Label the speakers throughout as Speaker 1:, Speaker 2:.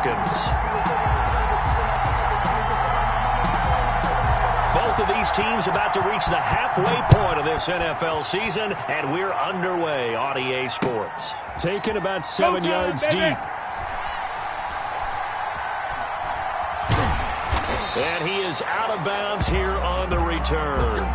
Speaker 1: Falcons. Both of these teams about to reach the halfway point of this NFL season, and we're underway on EA Sports.
Speaker 2: Taken about 7 yards deep.
Speaker 1: And he is out of bounds here on the return.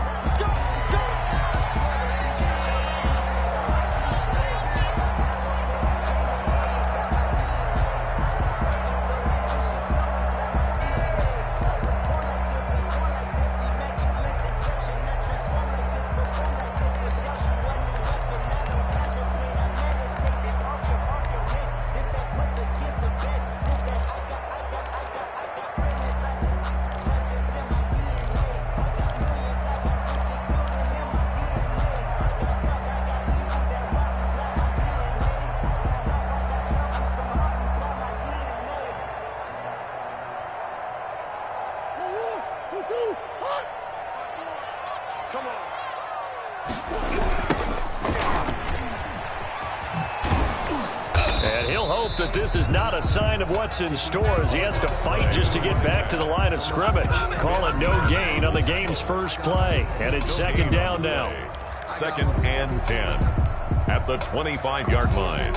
Speaker 1: And he'll hope that this is not a sign of what's in store as he has to fight just to get back to the line of scrimmage. Call it no gain on the game's first play. And it's second down now.
Speaker 3: 2nd and 10 at the 25-yard line.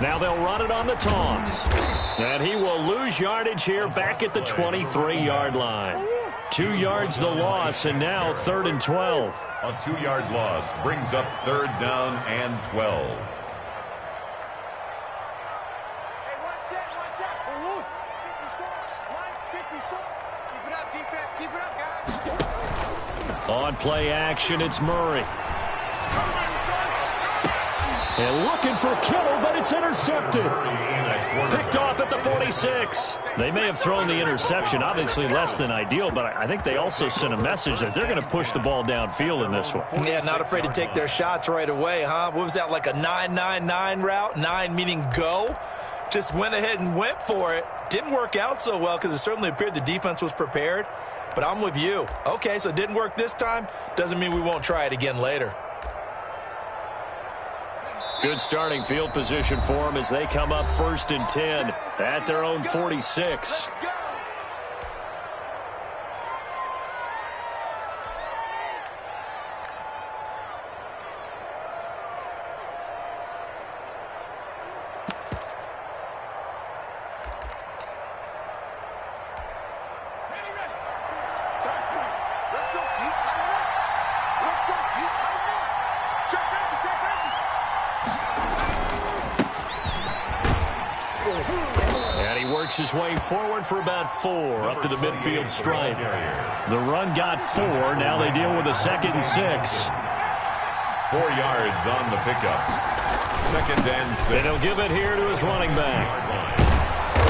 Speaker 1: Now they'll run it on the toss. And he will lose yardage here back at the 23-yard line. 2 yards the loss, and now 3rd and 12.
Speaker 3: A 2-yard loss brings up 3rd down and 12.
Speaker 1: On play action, it's Murray. And looking for Kittle, but it's intercepted. Picked off at the 46. They may have thrown the interception, obviously less than ideal, but I think they also sent a message that they're going to push the ball downfield in this one.
Speaker 4: Yeah, not afraid to take their shots right away, huh? What was that, like a 9-9-9 route? 9 meaning go? Just went ahead and went for it. Didn't work out so well because it certainly appeared the defense was prepared. But I'm with you. Okay, so it didn't work this time. Doesn't mean we won't try it again later.
Speaker 1: Good starting field position for them as they come up 1st and 10 at their own 46. His way forward for about 4 up to the midfield stripe. The run got 4. Now they deal with a 2nd and 6.
Speaker 3: 4 yards on the pickup. 2nd and 6.
Speaker 1: And he'll give it here to his running back.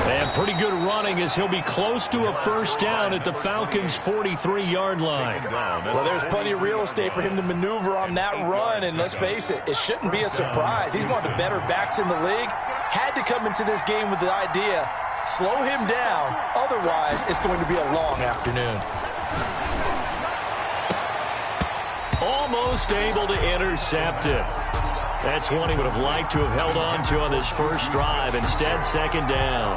Speaker 1: And pretty good running as he'll be close to a 1st down at the Falcons' 43-yard line.
Speaker 4: Well, there's plenty of real estate for him to maneuver on that run. And let's face it, it shouldn't be a surprise. He's one of the better backs in the league. Had to come into this game with the idea, slow him down, otherwise it's going to be a long afternoon.
Speaker 1: Almost able to intercept it. That's one he would have liked to have held on to on this first drive. Instead, 2nd down.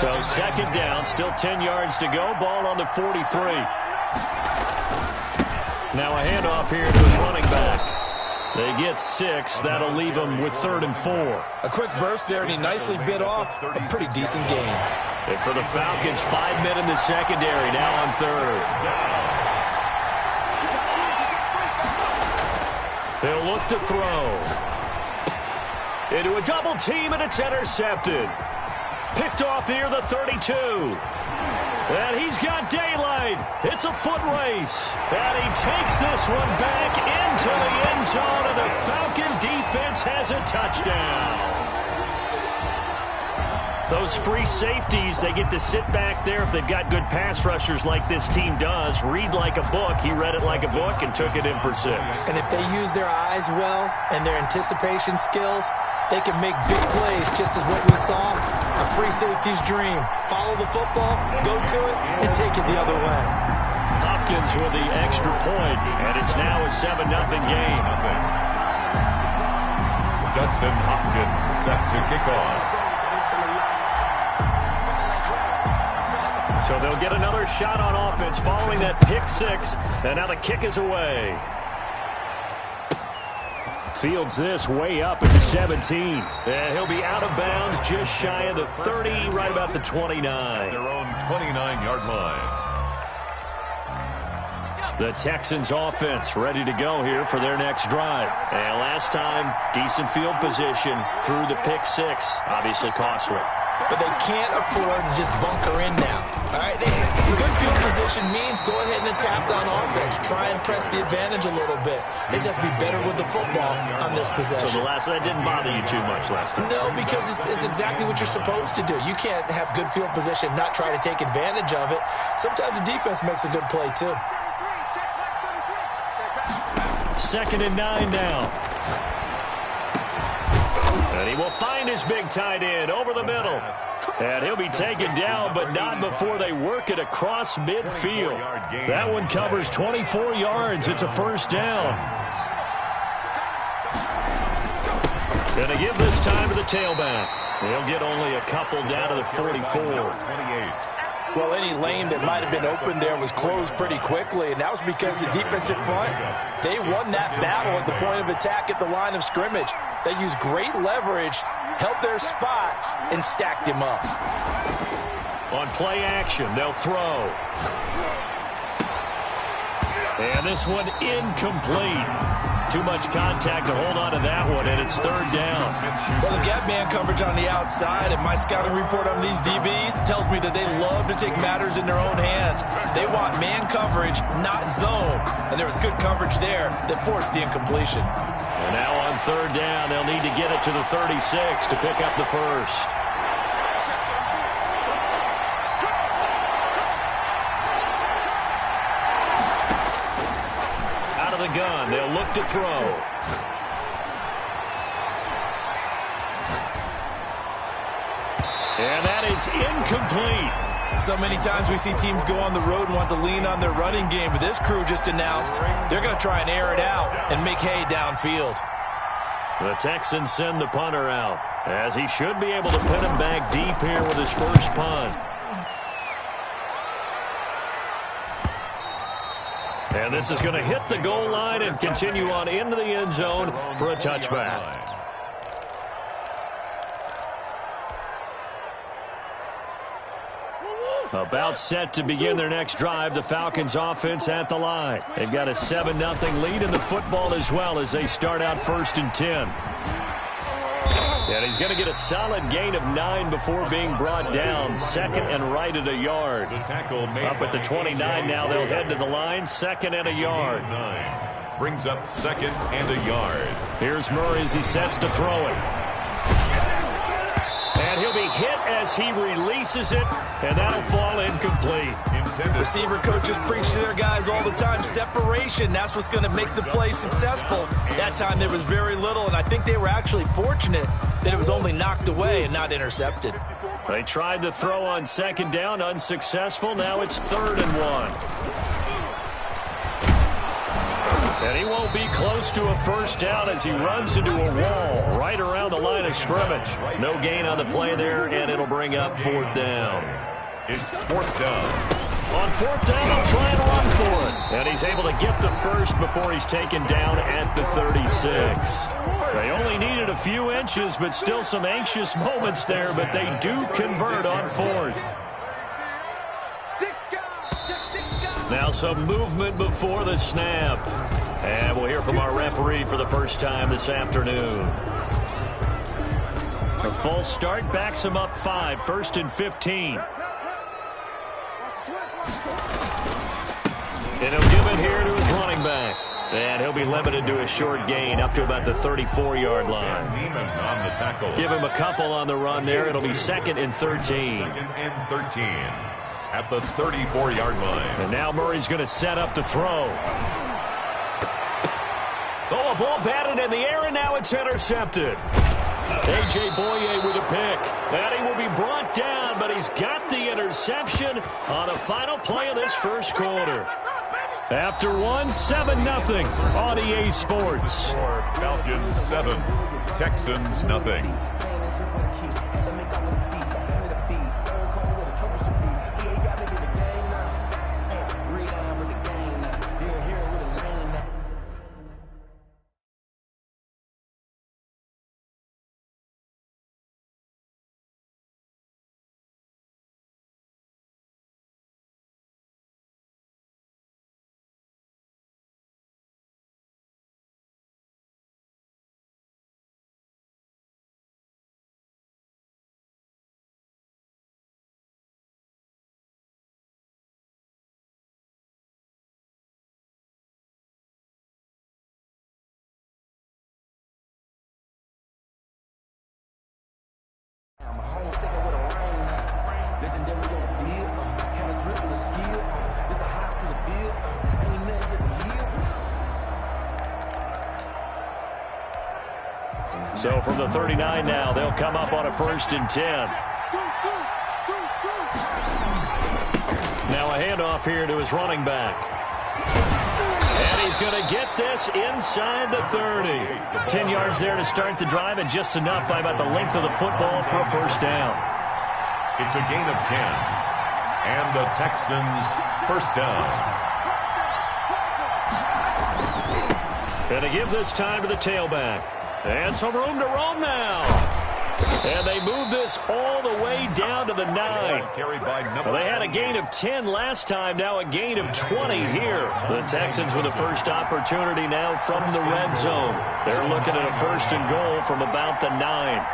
Speaker 1: So 2nd down, still 10 yards to go. Ball on the 43. Now a handoff here to his running back. They get 6. That'll leave them with 3rd and 4.
Speaker 4: A quick burst there, and he nicely bit off a pretty decent game.
Speaker 1: And for the Falcons, 5 men in the secondary, now on 3rd. They'll look to throw. Into a double team, and it's intercepted. Picked off near the 32. And he's got daylight. It's a foot race. And he takes this one back into the end zone, and the Falcon defense has a touchdown. Those free safeties, they get to sit back there if they've got good pass rushers like this team does. Read like a book. He read it like a book and took it in for 6.
Speaker 4: And if they use their eyes well and their anticipation skills, they can make big plays, just as what we saw. A free safety's dream. Follow the football, go to it, and take it the other way.
Speaker 1: Hopkins with the extra point, and it's now a 7-0 game.
Speaker 3: Dustin Hopkins set to kick off.
Speaker 1: So they'll get another shot on offense following that pick six, and now the kick is away. Fields this way up at the 17. And he'll be out of bounds just shy of the 30, right about the 29.
Speaker 3: Their own 29-yard line.
Speaker 1: The Texans offense ready to go here for their next drive. And last time, decent field position through the pick six. Obviously costly.
Speaker 4: But they can't afford to just bunker in now. All right, good field position means go ahead and attack on offense. Try and press the advantage a little bit. They just have to be better with the football on this possession.
Speaker 1: So that didn't bother you too much last time?
Speaker 4: No, because it's exactly what you're supposed to do. You can't have good field position, not try to take advantage of it. Sometimes the defense makes a good play, too.
Speaker 1: 2nd and 9 now. And he will find his big tight end over the middle. And he'll be taken down, but not before they work it across midfield. That one covers 24 yards. It's a first down. Gonna give this time to the tailback. They'll get only a couple down to the 44.
Speaker 4: Well, any lane that might have been open there was closed pretty quickly, and that was because the defensive front, they won that battle at the point of attack at the line of scrimmage. They used great leverage, held their spot, and stacked him up.
Speaker 1: On play action, they'll throw. And this one incomplete. Too much contact to hold on to that one, and it's 3rd down.
Speaker 4: Well, they've got man coverage on the outside, and my scouting report on these DBs tells me that they love to take matters in their own hands. They want man coverage, not zone. And there was good coverage there that forced the incompletion.
Speaker 1: And now on 3rd down, they'll need to get it to the 36 to pick up the first. Out of the gun, they'll look to throw. And that is incomplete.
Speaker 4: So many times we see teams go on the road and want to lean on their running game, but this crew just announced they're going to try and air it out and make hay downfield.
Speaker 1: The Texans send the punter out, as he should be able to pin him back deep here with his first punt. And this is going to hit the goal line and continue on into the end zone for a touchback. About set to begin their next drive, the Falcons offense at the line. They've got a 7-0 lead in the football as well as they start out 1st and 10. And he's going to get a solid gain of 9 before being brought down. 2nd and right at a yard. Up at the 29 now, they'll head to the line. 2nd and a yard.
Speaker 3: Brings up 2nd and a yard.
Speaker 1: Here's Murray as he sets to throw it. And he'll be hit as he releases it, and that'll fall incomplete.
Speaker 4: Receiver coaches preach to their guys all the time. Separation, that's what's going to make the play successful. That time there was very little, and I think they were actually fortunate that it was only knocked away and not intercepted.
Speaker 1: They tried to throw on 2nd down, unsuccessful. Now it's 3rd and 1. And he won't be close to a first down as he runs into a wall right around the line of scrimmage. No gain on the play there, and it'll bring up 4th down.
Speaker 3: It's 4th down.
Speaker 1: On 4th down, they'll try and run for it. And he's able to get the first before he's taken down at the 36. They only needed a few inches, but still some anxious moments there, but they do convert on 4th. Now some movement before the snap. And we'll hear from our referee for the first time this afternoon. A false start backs him up 5, 1st and 15. And he'll give it here to his running back. And he'll be limited to a short gain up to about the 34-yard line.
Speaker 3: On the tackle.
Speaker 1: Give him a couple on the run there. It'll be 2nd and 13.
Speaker 3: 2nd and 13 at the 34-yard line.
Speaker 1: And now Murray's going to set up to throw. Oh, a ball batted in the air, and now it's intercepted. A.J. Boye with a pick. And he will be brought down, but he's got the interception on the final play of this first quarter. After one, 7-0 on EA Sports.
Speaker 3: Falcons 7, Texans nothing.
Speaker 1: So from the 39 now, they'll come up on a 1st and 10. Now a handoff here to his running back. And he's going to get this inside the 30. 10 yards there to start the drive, and just enough by about the length of the football for a 1st down.
Speaker 3: It's a gain of 10. And the Texans 1st down.
Speaker 1: And to give this time to the tailback. And some room to roam now. And they move this all the way down to the 9. Well, they had a gain of 10 last time, now a gain of 20 here. The Texans with the first opportunity now from the red zone. They're looking at a 1st and goal from about the 9.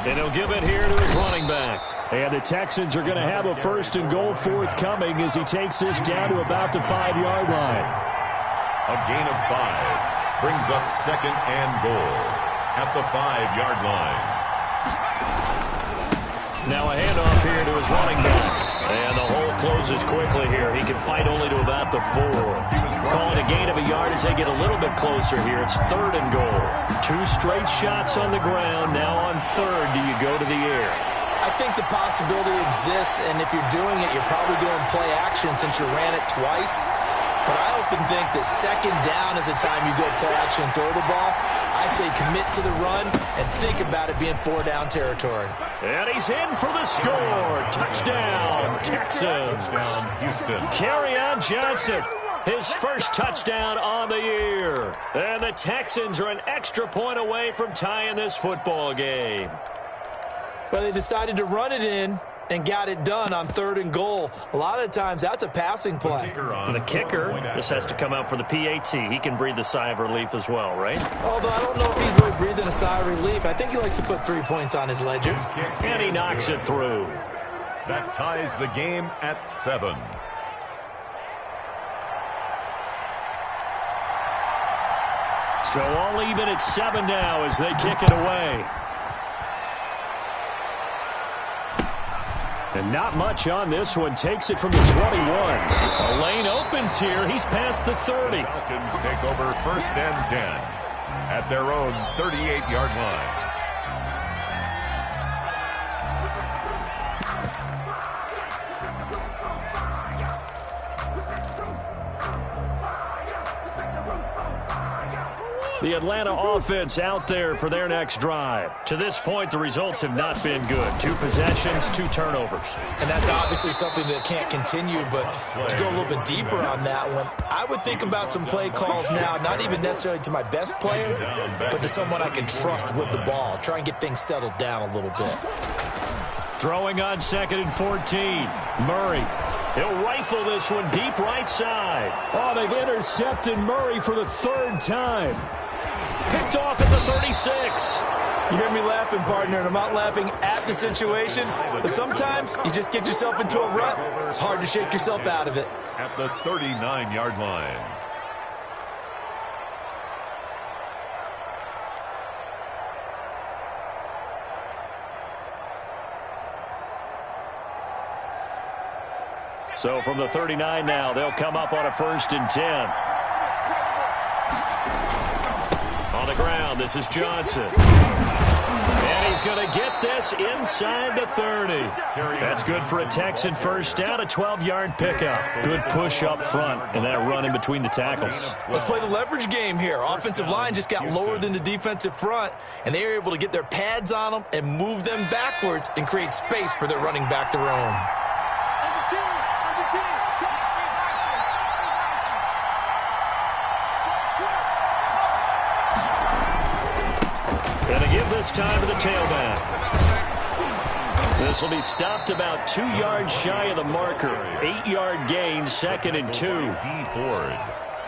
Speaker 1: And he'll give it here to his running back. And the Texans are going to have a 1st and goal forthcoming as he takes this down to about the 5-yard line.
Speaker 3: A gain of 5 brings up 2nd and goal at the 5-yard line.
Speaker 1: Now a handoff here to his running back. And the hole closes quickly here. He can fight only to about the 4. Calling a gain of a yard as they get a little bit closer here. It's 3rd and goal. 2 straight shots on the ground. Now on 3rd, do you go to the air?
Speaker 4: I think the possibility exists, and if you're doing it, you're probably going play action since you ran it twice. But I often think that 2nd down is the time you go play action and throw the ball. I say commit to the run and think about it being 4-down territory.
Speaker 1: And he's in for the score. Touchdown, Texans.
Speaker 3: Touchdown, Houston.
Speaker 1: Kerryon Johnson, his 1st touchdown on the year. And the Texans are an extra point away from tying this football game.
Speaker 4: Well, they decided to run it in and got it done on 3rd and goal. A lot of times, that's a passing play.
Speaker 1: The kicker just has to come out for the PAT. He can breathe a sigh of relief as well, right?
Speaker 4: Although I don't know if he's really breathing a sigh of relief. I think he likes to put 3 points on his ledger.
Speaker 1: And he knocks it through.
Speaker 3: That ties the game at 7.
Speaker 1: So all even at 7 now as they kick it away. And not much on this one. Takes it from the 21. A lane opens here. He's past the 30.
Speaker 3: Falcons take over 1st and 10 at their own 38-yard line.
Speaker 1: The Atlanta offense out there for their next drive. To this point, the results have not been good. 2 possessions, 2 turnovers.
Speaker 4: And that's obviously something that can't continue, but to go a little bit deeper on that one, I would think about some play calls now, not even necessarily to my best player, but to someone I can trust with the ball. Try and get things settled down a little bit.
Speaker 1: Throwing on 2nd and 14. Murray. He'll rifle this one deep right side. Oh, they've intercepted Murray for the 3rd time. Picked off at the 36.
Speaker 4: You hear me laughing, partner, and I'm not laughing at the situation, but sometimes you just get yourself into a rut. It's hard to shake yourself out of it.
Speaker 3: At the 39-yard line.
Speaker 1: So from the 39 now, they'll come up on a 1st and 10. On the ground, this is Johnson. And he's going to get this inside the 30. That's good for a Texan first down, a 12-yard pickup. Good push up front and that run in between the tackles.
Speaker 4: Let's play the leverage game here. Offensive line just got lower than the defensive front, and they were able to get their pads on them and move them backwards and create space for their running back to roam.
Speaker 1: Going to give this time to the tailback. This will be stopped about 2 yards shy of the marker. 8-yard gain, 2nd and 2.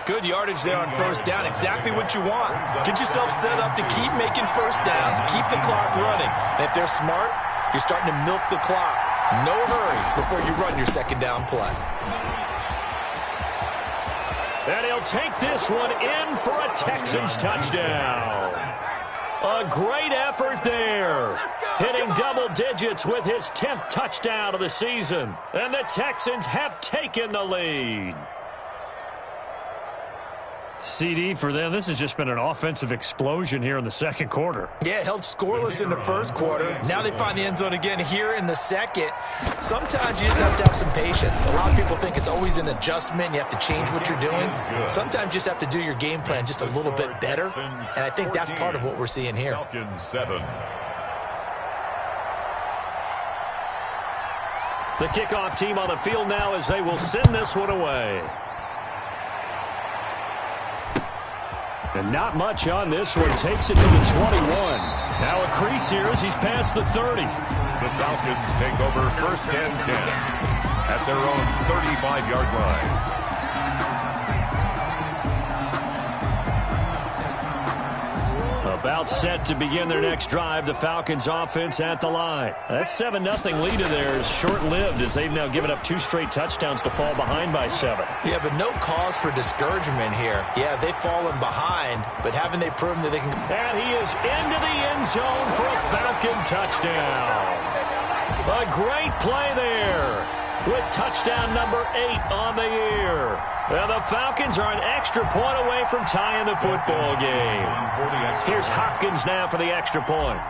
Speaker 4: Good yardage there on first down. Exactly what you want. Get yourself set up to keep making first downs, keep the clock running. And if they're smart, you're starting to milk the clock. No hurry before you run your second down play.
Speaker 1: And he'll take this one in for a Texans touchdown. A great effort there. Hitting double digits with his 10th touchdown of the season. And the Texans have taken the lead. CD for them, this has just been an offensive explosion here in the second quarter.
Speaker 4: Yeah, held scoreless in the first quarter. Now they find the end zone again here in the second. Sometimes you just have to have some patience. A lot of people think it's always an adjustment. You have to change what you're doing. Sometimes you just have to do your game plan just a little bit better. And I think that's part of what we're seeing here.
Speaker 1: The kickoff team on the field now as they will send this one away. And not much on this one. Takes it to the 21. Now a crease here as he's past the 30.
Speaker 3: The Falcons take over 1st and 10 at their own 35-yard line.
Speaker 1: About set to begin their next drive. The Falcons offense at the line. That 7-0 lead of theirs short-lived as they've now given up 2 straight touchdowns to fall behind by 7.
Speaker 4: Yeah, but no cause for discouragement here. Yeah, they've fallen behind, but haven't they proven that they can...
Speaker 1: And he is into the end zone for a Falcon touchdown. A great play there with touchdown number 8 on the year. Well, the Falcons are an extra point away from tying the football game. Here's Hopkins now for the extra point.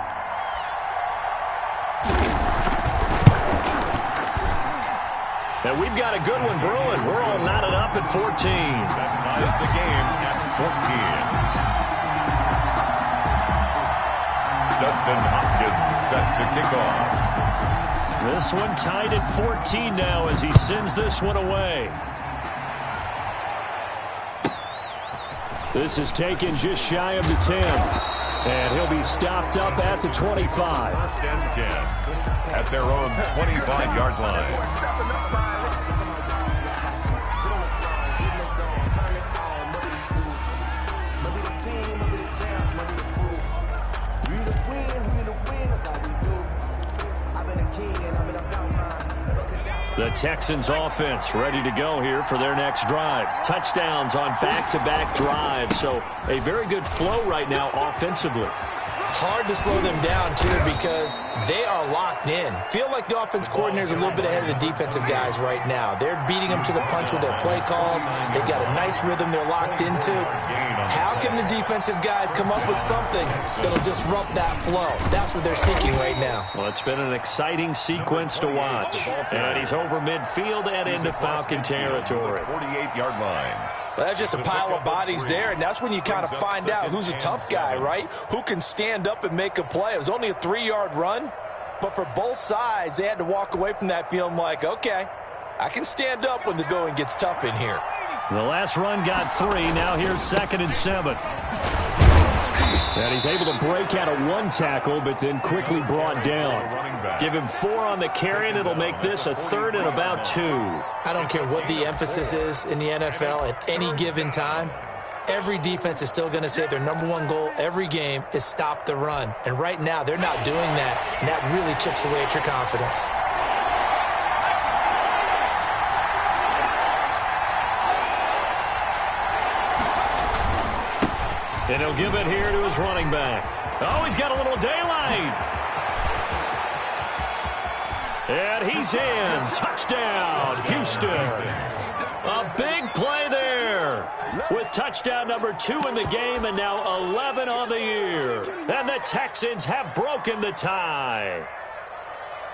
Speaker 1: And we've got a good one brewing. We're all knotted up at 14.
Speaker 3: That ties the game at 14. Dustin Hopkins set to kick off.
Speaker 1: This one tied at 14 now as he sends this one away. This is taken just shy of the 10. And he'll be stopped up at the 25.
Speaker 3: 1st and 10 at their own 25-yard line.
Speaker 1: The Texans offense ready to go here for their next drive. Touchdowns on back-to-back drives. So a very good flow right now offensively.
Speaker 4: Hard to slow them down, too, because they are locked in. Feel like the offense coordinator is a little bit ahead of the defensive guys right now. They're beating them to the punch with their play calls. They've got a nice rhythm they're locked into. How can the defensive guys come up with something that'll disrupt that flow? That's what they're seeking right now.
Speaker 1: Well, it's been an exciting sequence to watch. And he's over midfield and into Falcon territory.
Speaker 3: 48-yard line.
Speaker 4: Well, that's just a pile of bodies there, and that's when you kind of find out who's a tough guy, right? Who can stand up and make a play. It was only a 3-yard run, but for both sides, they had to walk away from that feeling like, okay, I can stand up when the going gets tough in here.
Speaker 1: The last run got 3. Now here's 2nd and 7. And he's able to break out of 1 tackle, but then quickly brought down. Give him 4 on the carry, and it'll make this a 3rd and about 2.
Speaker 4: I don't care what the emphasis is in the NFL at any given time. Every defense is still going to say their #1 goal every game is stop the run. And right now, they're not doing that, and that really chips away at your confidence.
Speaker 1: And he'll give it here to his running back. Oh, he's got a little daylight. And he's in. Touchdown, Houston. A big play there. corner with touchdown number 2 in the game and now 11 on the year. And the Texans have broken the tie.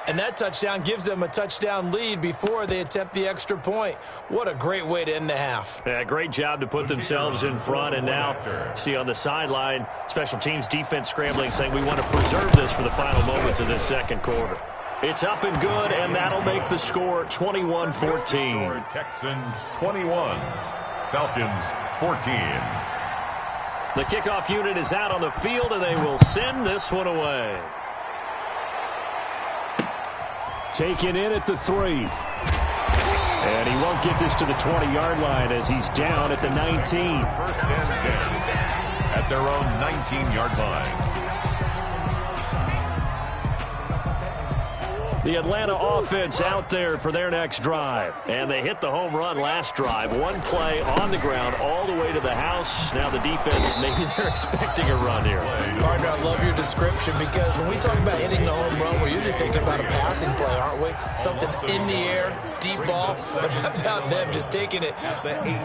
Speaker 4: And that touchdown gives them a touchdown lead before they attempt the extra point. What a great way to end the half.
Speaker 1: Yeah, great job to put themselves in front. And now, see on the sideline, special teams defense scrambling, saying we want to preserve this for the final moments of this second quarter. It's up and good, and that'll make the score 21-14.
Speaker 3: Texans 21, Falcons 14.
Speaker 1: The kickoff unit is out on the field, and they will send this one away. Taken in at the 3. And he won't get this to the 20-yard line as he's down at the 19.
Speaker 3: First and 10 at their own 19-yard line.
Speaker 1: The Atlanta offense out there for their next drive. And they hit the home run last drive. One play on the ground all the way to the house. Now the defense, maybe they're expecting a run here.
Speaker 4: Partner, I love your description because when we talk about hitting the home run, we're usually thinking about a passing play, aren't we? Something in the air, deep ball. But how about them just taking it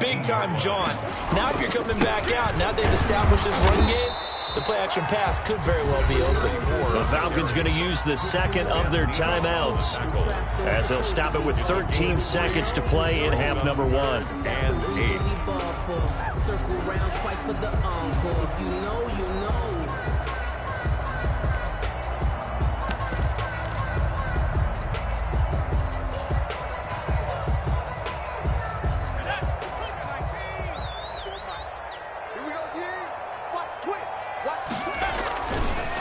Speaker 4: big-time jaunt? Now if you're coming back out, now they've established this run game, the play-action pass could very well be open.
Speaker 1: The Falcons going to use the second of their timeouts as they'll stop it with 13 seconds to play in half number 1.
Speaker 3: And 8.
Speaker 5: Circle round twice for the encore. If you know, you know.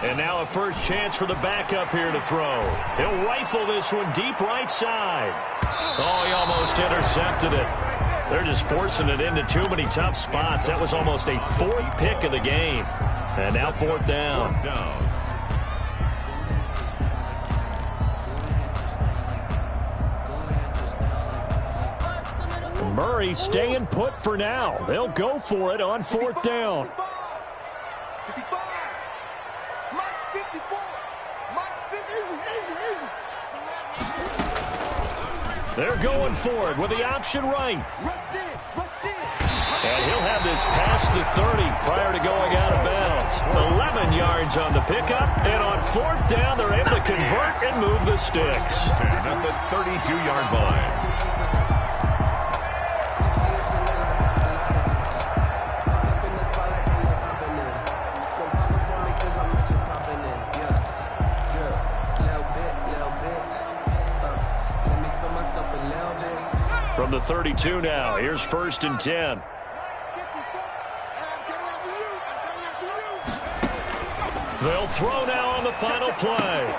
Speaker 1: And now a first chance for the backup here to throw. He'll rifle this one deep right side. Oh, he almost intercepted it. They're just forcing it into too many tough spots. That was almost a 4th pick of the game. And now 4th down. Murray staying put for now. They'll go for it on 4th down. They're going for it with the option right. And he'll have this past the 30 prior to going out of bounds. 11 yards on the pickup. And on 4th down, they're able to convert and move the sticks.
Speaker 3: At the 32-yard line.
Speaker 1: From the 32 now, here's 1st and 10. They'll throw now on the final play.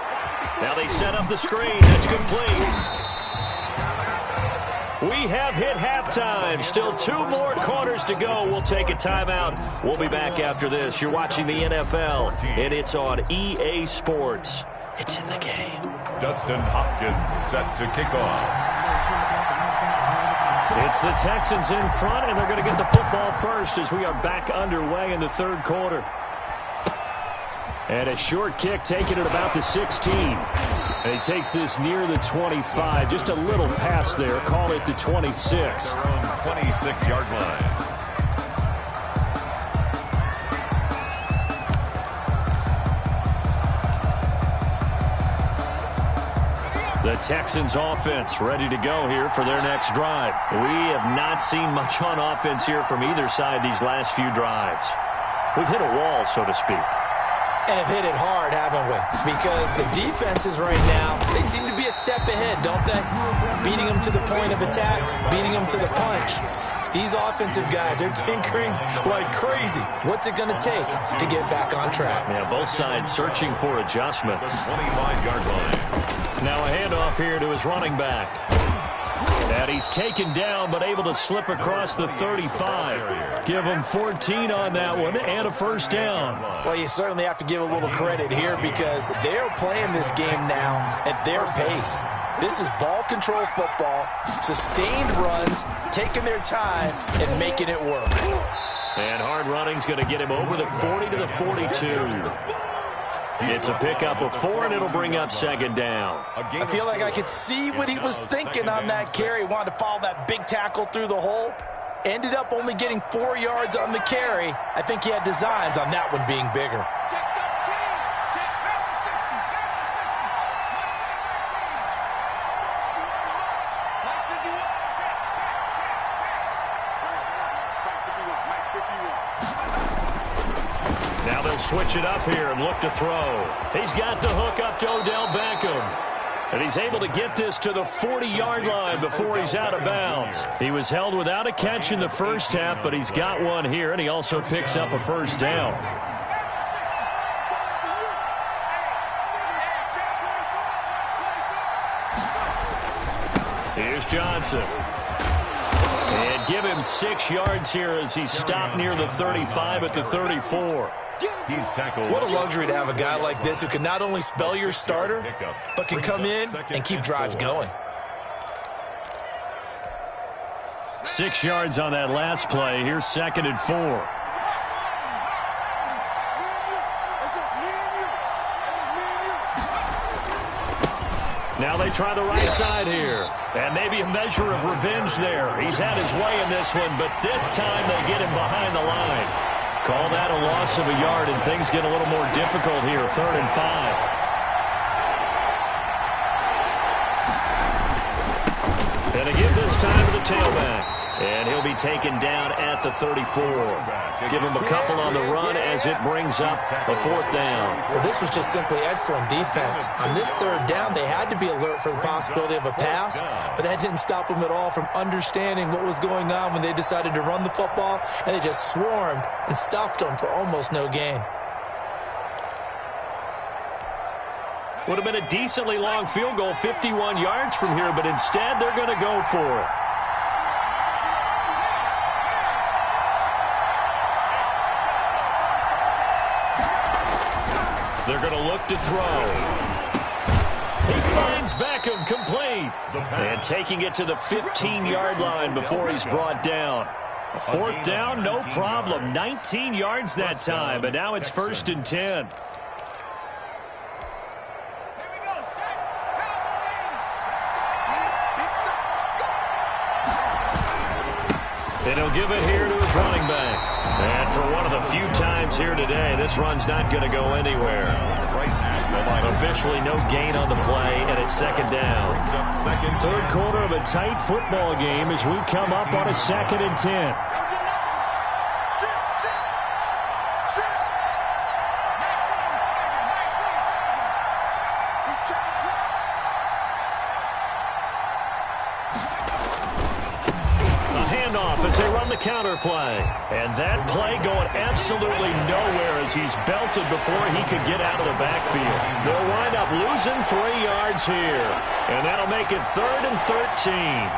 Speaker 1: Now they set up the screen. That's complete. We have hit halftime. Still 2 more quarters to go. We'll take a timeout. We'll be back after this. You're watching the NFL, and it's on EA Sports. It's in the game.
Speaker 3: Dustin Hopkins set to kick off.
Speaker 1: It's the Texans in front, and they're going to get the football first as we are back underway in the 3rd quarter. And a short kick taken at about the 16. And he takes this near the 25. Just a little pass there. Call it the 26.
Speaker 3: 26-yard line.
Speaker 1: The Texans offense ready to go here for their next drive. We have not seen much on offense here from either side these last few drives. We've hit a wall, so to speak.
Speaker 4: And have hit it hard, haven't we? Because the defenses right now, they seem to be a step ahead, don't they? Beating them to the point of attack, beating them to the punch. These offensive guys, they're tinkering like crazy. What's it going to take to get back on track?
Speaker 1: Yeah, both sides searching for adjustments.
Speaker 3: 25-yard line.
Speaker 1: Now a handoff here to his running back. And he's taken down, but able to slip across the 35. Give him 14 on that one and a first down.
Speaker 4: Well, you certainly have to give a little credit here because they're playing this game now at their pace. This is ball control football, sustained runs, taking their time and making it work.
Speaker 1: And hard running's going to get him over the 40 to the 42. It's a pickup of 4, and it'll bring up 2nd down.
Speaker 4: I feel like I could see what he was thinking on that carry. Wanted to follow that big tackle through the hole. Ended up only getting 4 yards on the carry. I think he had designs on that one being bigger.
Speaker 1: Now they'll switch it up here and look to throw. He's got the hook up to Odell Beckham. And he's able to get this to the 40-yard line before he's out of bounds. He was held without a catch in the first half, but he's got one here, and he also picks up a first down. Here's Johnson. And give him 6 yards here as he's stopped near the 35 at the 34.
Speaker 3: He's tackled.
Speaker 4: What a luxury to have a guy like this who can not only spell your starter, but can come in and keep drives going.
Speaker 1: 6 yards on that last play. Here's 2nd and 4. Now they try the right side here. And maybe a measure of revenge there. He's had his way in this one, but this time they get him behind the line. Call that a loss of a yard, and things get a little more difficult here. 3rd and 5. And again this time to the tailback. And he'll be taken down at the 34. Give him a couple on the run as it brings up a 4th down.
Speaker 4: Well, this was just simply excellent defense. On this 3rd down, they had to be alert for the possibility of a pass, but that didn't stop them at all from understanding what was going on when they decided to run the football, and they just swarmed and stuffed them for almost no gain.
Speaker 1: Would have been a decently long field goal, 51 yards from here, but instead they're going to go for it. They're going to look to throw. He finds Beckham complete. And taking it to the 15-yard line before he's brought down. 4th down, no problem. 19 yards that time, but now it's 1st and 10. And he'll give it here to his running back. And for one of the few times here today, this run's not going to go anywhere. Officially no gain on the play, and it's 2nd down. 3rd quarter of a tight football game as we come up on a 2nd and 10. As they run the counter play. And that play going absolutely nowhere as he's belted before he could get out of the backfield. They'll wind up losing 3 yards here. And that'll make it 3rd and 13.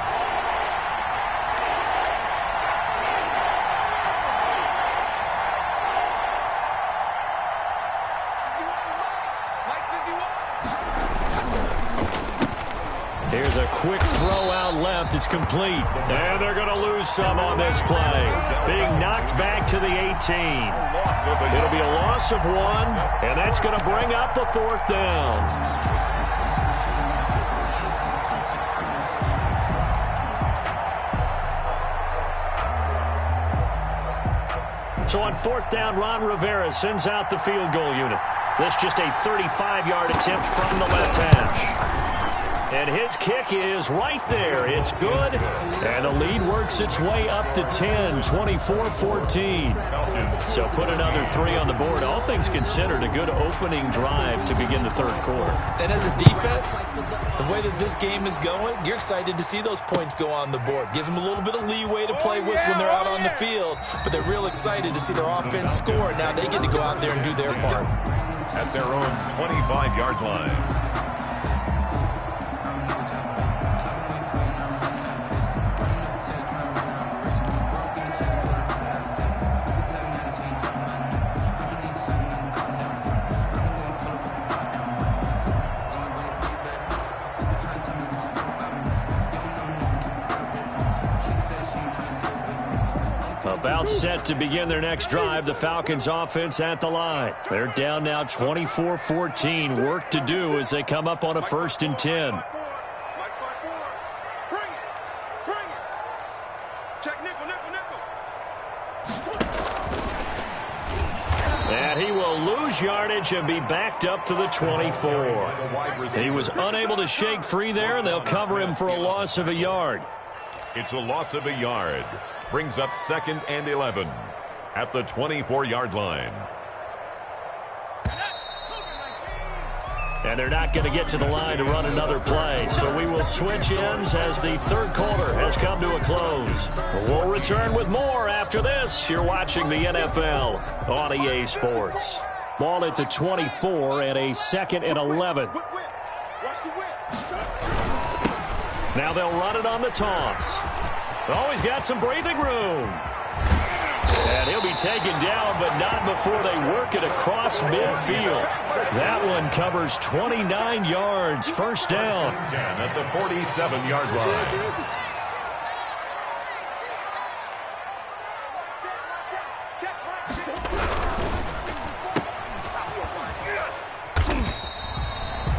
Speaker 1: Here's a quick throw out left. It's complete. And they're going to lose some on this play. Being knocked back to the 18. It'll be a loss of 1, and that's going to bring up the 4th down. So on 4th down, Ron Rivera sends out the field goal unit. This just a 35-yard attempt from the left hash. And his kick is right there. It's good. And the lead works its way up to 10, 24-14. So put another 3 on the board. All things considered, a good opening drive to begin the 3rd quarter.
Speaker 4: And as a defense, the way that this game is going, you're excited to see those points go on the board. Gives them a little bit of leeway to play with when they're out on the field. But they're real excited to see their offense score. Now they get to go out there and do their part.
Speaker 3: At their own 25-yard line.
Speaker 1: About set to begin their next drive, the Falcons offense at the line. They're down now 24-14. Work to do as they come up on a 1st and 10.
Speaker 6: Check nickel.
Speaker 1: lose yardage and be backed up to the 24. He was unable to shake free there, and they'll cover him for a loss of a yard.
Speaker 3: It's a loss of a yard. Brings up 2nd and 11 at the 24-yard line.
Speaker 1: And they're not going to get to the line to run another play. So we will switch ends as the third quarter has come to a close. We'll return with more after this. You're watching the NFL on EA Sports.
Speaker 2: Ball at the 24 and a 2nd and 11.
Speaker 1: Now they'll run it on the toss. Oh, he's got some breathing room. And he'll be taken down, but not before they work it across midfield. That one covers 29 yards. First down.
Speaker 3: 10 at the 47-yard line.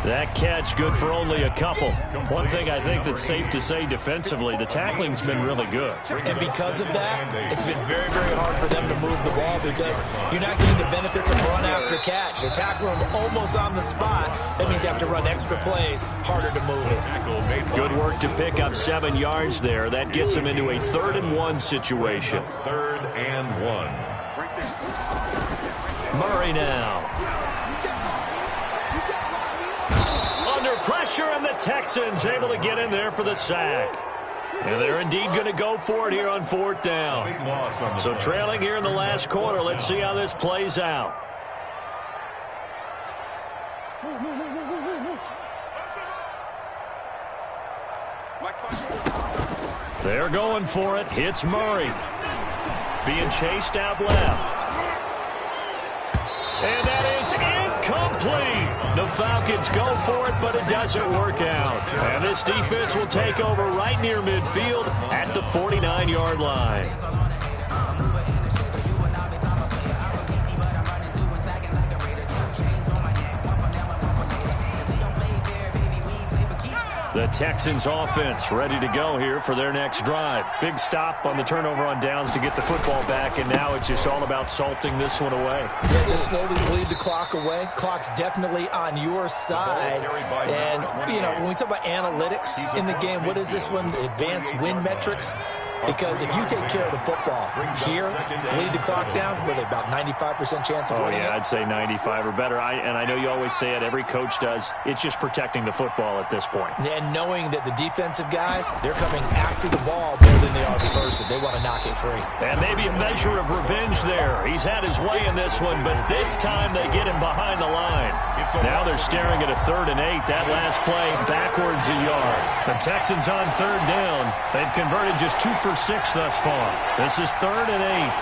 Speaker 1: That catch good for only a couple. One thing I think that's safe to say defensively, the tackling's been really good.
Speaker 4: And because of that, it's been very, very hard for them to move the ball because you're not getting the benefits of run after catch. They're tackling them almost on the spot. That means you have to run extra plays, harder to move it.
Speaker 1: Good work to pick up 7 yards there. That gets them into a 3rd and 1 situation.
Speaker 3: 3rd and 1.
Speaker 1: Murray now. Pressure, and the Texans able to get in there for the sack. And they're indeed going to go for it here on 4th down. So trailing here in the last quarter. Let's see how this plays out. They're going for it. Hits Murray. Being chased out left. And that is incomplete. The Falcons go for it, but it doesn't work out. And this defense will take over right near midfield at the 49-yard line. The Texans offense ready to go here for their next drive. Big stop on the turnover on downs to get the football back, and now it's just all about salting this one away.
Speaker 4: Yeah, just slowly bleed the clock away. Clock's definitely on your side. And, you know, when we talk about analytics in the game, what is this one? Advanced win metrics? Because if you take care of the football here, bleed the clock down, with about 95% chance of winning.
Speaker 1: Oh, yeah, I'd say 95 or better. And I know you always say it, every coach does. It's just protecting the football at this point.
Speaker 4: And knowing that the defensive guys, they're coming after the ball more than they are reverse it. They want to knock it free.
Speaker 1: And maybe a measure of revenge there. He's had his way in this one, but this time they get him behind the line. Now they're staring at a 3rd and 8. That last play backwards a yard. The Texans on 3rd down. They've converted just 2 for 6 thus far. This is 3rd and 8.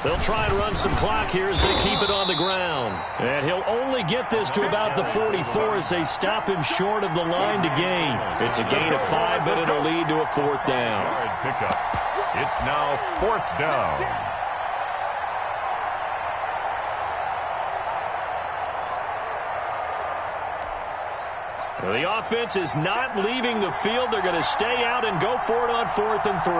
Speaker 1: They'll try and run some clock here as they keep it on the ground. And he'll only get this to about the 44 as they stop him short of the line to gain. It's a gain of 5, but it'll lead to a 4th down.
Speaker 3: Pickup. It's now 4th down.
Speaker 1: Well, the offense is not leaving the field. They're going to stay out and go for it on 4th and 3.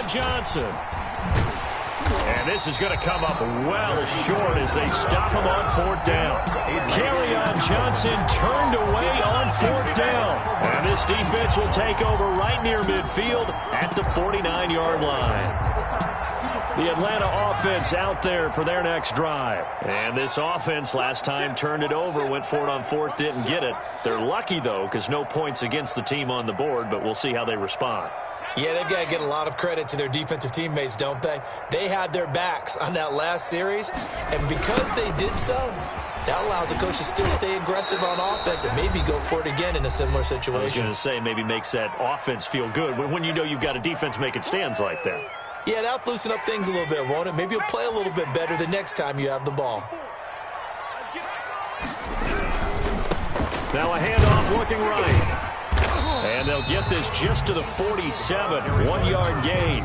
Speaker 1: Johnson. And this is going to come up well short as they stop him on 4th down. Kerryon Johnson turned away on 4th down. And this defense will take over right near midfield at the 49-yard line. The Atlanta offense out there for their next drive. And this offense last time turned it over, went for it on 4th, didn't get it. They're lucky, though, because no points against the team on the board, but we'll see how they respond.
Speaker 4: Yeah, they've got to get a lot of credit to their defensive teammates, don't they? They had their backs on that last series, and because they did so, that allows the coach to still stay aggressive on offense and maybe go for it again in a similar situation.
Speaker 1: I was going to say, maybe makes that offense feel good when you know you've got a defense making stands like that.
Speaker 4: Yeah, that'll loosen up things a little bit, won't it? Maybe you'll play a little bit better the next time you have the ball.
Speaker 1: Now a handoff looking right. And they'll get this just to the 47. 1-yard gain.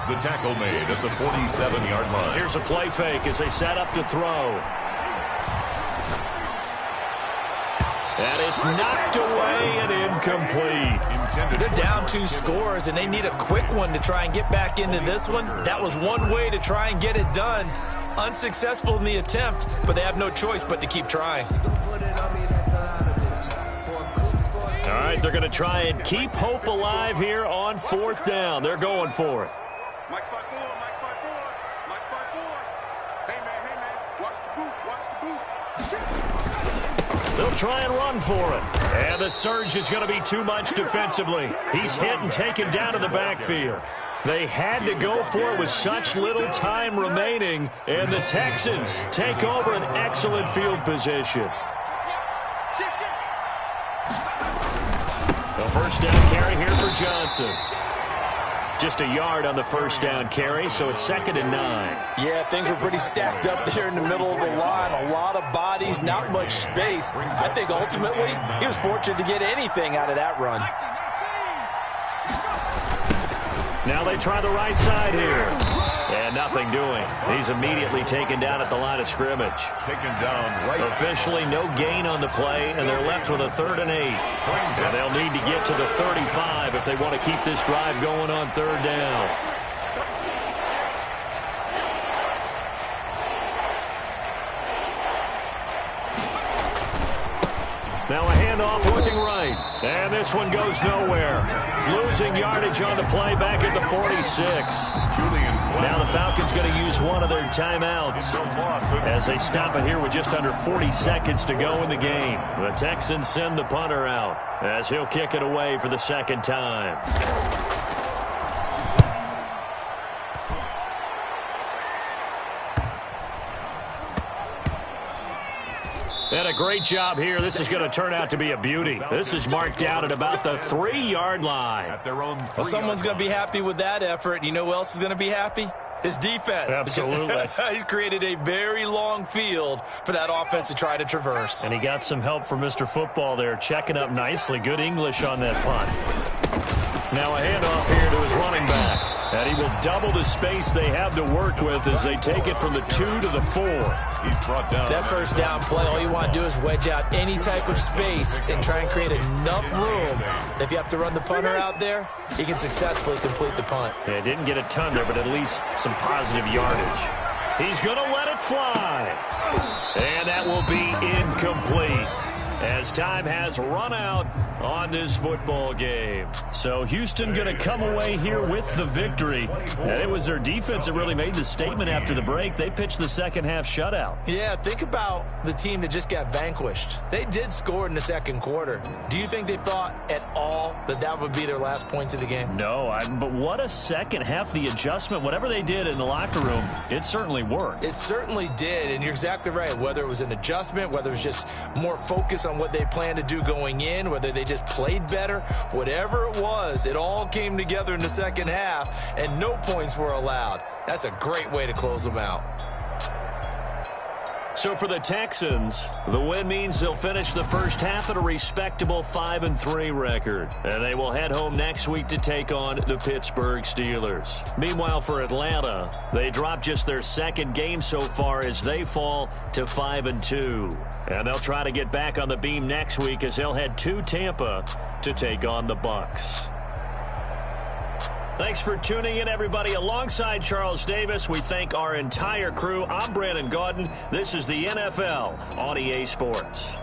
Speaker 3: The tackle made at the 47-yard line.
Speaker 1: Here's a play fake as they set up to throw. And it's knocked away and incomplete.
Speaker 4: They're down 2 scores, and they need a quick one to try and get back into this one. That was one way to try and get it done. Unsuccessful in the attempt, but they have no choice but to keep trying.
Speaker 1: All right, they're going to try and keep hope alive here on 4th down. They're going for it.
Speaker 6: Mike 5-4, Mike 5-4, Mike 5-4. Hey, man, watch the boot,
Speaker 1: They'll try and run for it. And the surge is going to be too much defensively. He's hit and taken down to the backfield. They had to go for it with such little time remaining, and the Texans take over an excellent field position. The first down carry here for Johnson. Just a yard on the first down carry, so it's 2nd and 9.
Speaker 4: Yeah, things were pretty stacked up there in the middle of the line. A lot of bodies, not much space. I think ultimately he was fortunate to get anything out of that run.
Speaker 1: Now they try the right side here. And nothing doing. He's immediately taken down at the line of scrimmage.
Speaker 3: Taken down right.
Speaker 1: Officially no gain on the play, and they're left with a 3rd and 8. And they'll need to get to the 35 if they want to keep this drive going on 3rd down. Now a handoff looking right. And this one goes nowhere. Losing yardage on the play back at the 46. Now the Falcons going to use one of their timeouts as they stop it here with just under 40 seconds to go in the game. The Texans send the punter out as he'll kick it away for the 2nd time. And a great job here. This is going to turn out to be a beauty. This is marked out at about the 3-yard line.
Speaker 3: At their own
Speaker 4: Well, someone's going to be happy with that effort. You know who else is going to be happy? His defense.
Speaker 1: Absolutely.
Speaker 4: He's created a very long field for that offense to try to traverse.
Speaker 1: And he got some help from Mr. Football there, checking up nicely. Good English on that punt. Now a handoff here to his running back. And he will double the space they have to work with as they take it from the 2 to the 4.
Speaker 3: He's brought down.
Speaker 4: That first down play, all you want to do is wedge out any type of space and try and create enough room. If you have to run the punter out there, he can successfully complete the punt.
Speaker 1: Yeah, didn't get a ton there, but at least some positive yardage. He's going to let it fly. And that will be incomplete as time has run out on this football game. So Houston going to come away here with the victory. And it was their defense that really made the statement after the break. They pitched the second half shutout.
Speaker 4: Yeah, think about the team that just got vanquished. They did score in the 2nd quarter. Do you think they thought at all that that would be their last points of the game?
Speaker 1: No, but what a second half. The adjustment, whatever they did in the locker room, it certainly worked.
Speaker 4: It certainly did, and you're exactly right. Whether it was an adjustment, whether it was just more focus on what they planned to do going in, whether they just played better, whatever it was, it all came together in the 2nd half, and no points were allowed. That's a great way to close them out.
Speaker 1: So for the Texans, the win means they'll finish the first half at a respectable 5-3 record. And they will head home next week to take on the Pittsburgh Steelers. Meanwhile, for Atlanta, they dropped just their 2nd game so far as they fall to 5-2. And they'll try to get back on the beam next week as they'll head to Tampa to take on the Bucs. Thanks for tuning in, everybody. Alongside Charles Davis, we thank our entire crew. I'm Brandon Gaudin. This is the NFL on EA Sports.